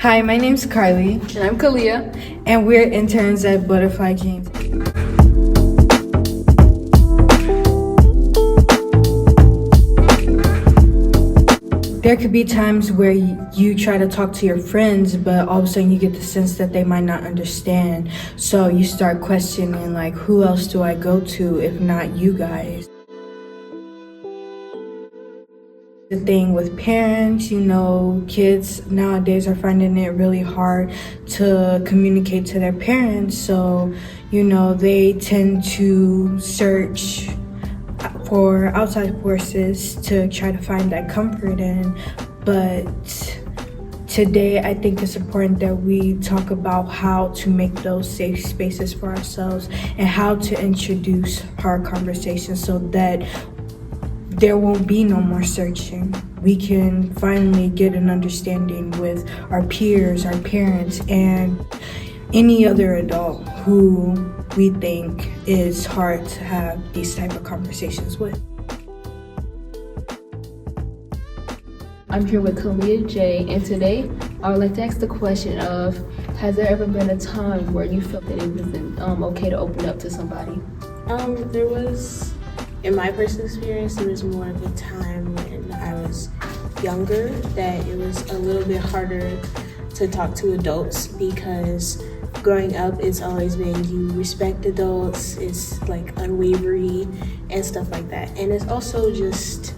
Hi, my name's Carly, And I'm Kalia. and we're interns at Butterfly Dreamz. There could be times where you try to talk to your friends, but all of a sudden you get the sense that they might not understand. So you start questioning, like, who else do I go to if not you guys? The thing with parents, kids nowadays are finding it really hard to communicate to their parents. So, they tend to search for outside forces to try to find that comfort in. But today, I think it's important that we talk about how to make those safe spaces for ourselves and how to introduce hard conversations so that there won't be no more searching. We can finally get an understanding with our peers, our parents, and any other adult who we think is hard to have these type of conversations with. I'm here with Kalia J, and today I would like to ask the question of, has there ever been a time where you felt that it wasn't okay to open up to somebody? There was, in my personal experience, there was more of a time when I was younger that it was a little bit harder to talk to adults, because growing up it's always been you respect adults, it's like unwavering and stuff like that. And it's also just,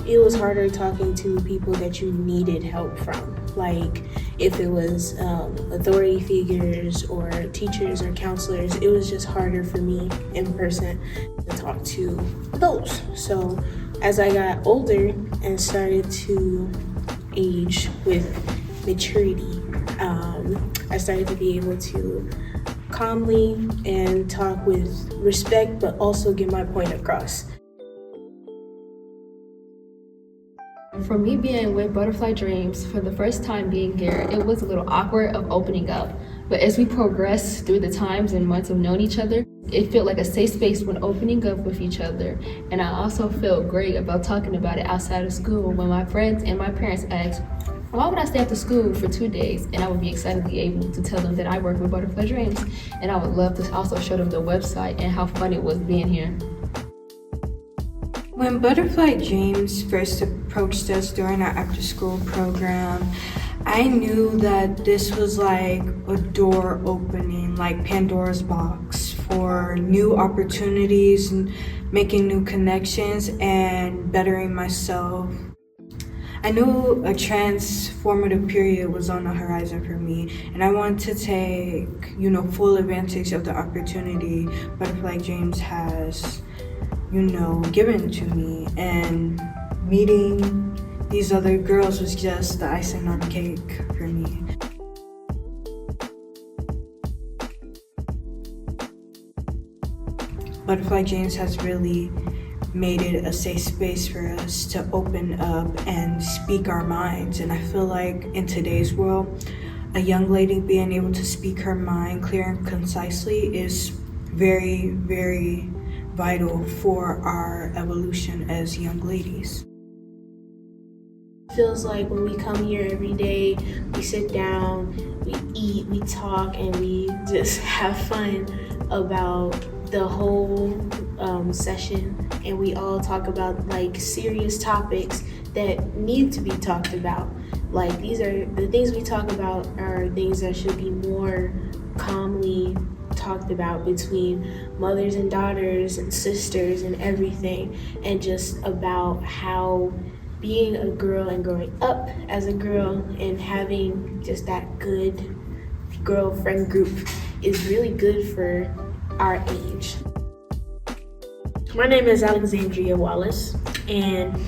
it was harder talking to people that you needed help from. Like if it was authority figures or teachers or counselors, it was just harder for me in person to talk to those. So as I got older and started to age with maturity, I started to be able to calmly and talk with respect, but also get my point across. For me, being with Butterfly Dreamz for the first time being here, it was a little awkward of opening up. But as we progressed through the times and months of knowing each other, it felt like a safe space when opening up with each other. And I also felt great about talking about it outside of school when my friends and my parents asked, why would I stay after school for 2 days? And I would be excited to be able to tell them that I work with Butterfly Dreamz. And I would love to also show them the website and how fun it was being here. When Butterfly Dreamz first approached us during our after-school program, I knew that this was like a door opening, like Pandora's box for new opportunities, and making new connections, and bettering myself. I knew a transformative period was on the horizon for me, and I wanted to take, full advantage of the opportunity Butterfly Dreamz has given to me. And meeting these other girls was just the icing on the cake for me. Butterfly Dreamz has really made it a safe space for us to open up and speak our minds. And I feel like in today's world, a young lady being able to speak her mind clear and concisely is very, very vital for our evolution as young ladies. It feels like when we come here every day, we sit down, we eat, we talk, and we just have fun about the whole session, and we all talk about like serious topics that need to be talked about. Like these are the things we talk about are things that should be more calmly talked about between mothers and daughters and sisters and everything, and just about how being a girl and growing up as a girl and having just that good girlfriend group is really good for our age. My name is Alexandria Wallace, and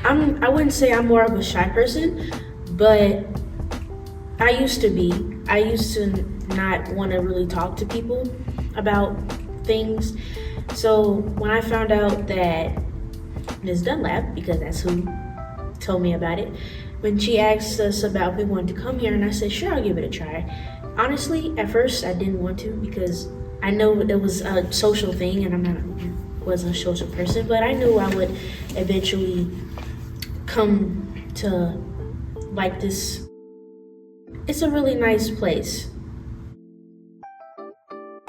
I wouldn't say I'm more of a shy person, but I used to be. I used to not want to really talk to people about things. So when I found out that Ms. Dunlap, because that's who told me about it, when she asked us about if we wanted to come here, and I said, sure, I'll give it a try. Honestly, at first I didn't want to, because I know it was a social thing and wasn't a social person, but I knew I would eventually come to like this it's a really nice place.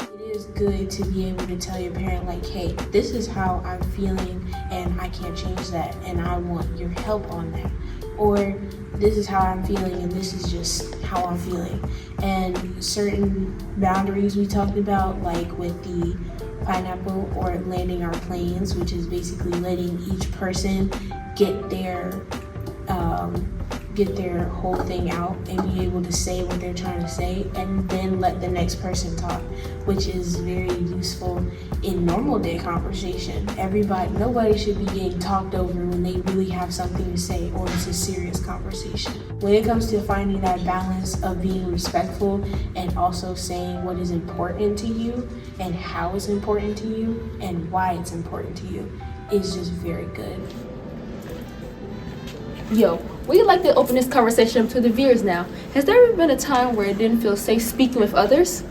It is good to be able to tell your parent, like, hey, this is how I'm feeling and I can't change that and I want your help on that. Or this is how I'm feeling and this is just how I'm feeling. And certain boundaries we talked about, like with the pineapple or landing our planes, which is basically letting each person get their whole thing out and be able to say what they're trying to say, and then let the next person talk, which is very useful in normal day conversation. Nobody should be getting talked over when they really have something to say or it's a serious conversation. When it comes to finding that balance of being respectful and also saying what is important to you and how it's important to you and why it's important to you is just very good. Yo, we'd like to open this conversation up to the viewers now. Has there ever been a time where it didn't feel safe speaking with others?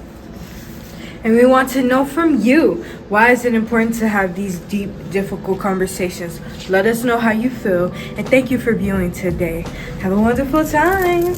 And we want to know from you, why is it important to have these deep, difficult conversations? Let us know how you feel, and thank you for viewing today. Have a wonderful time.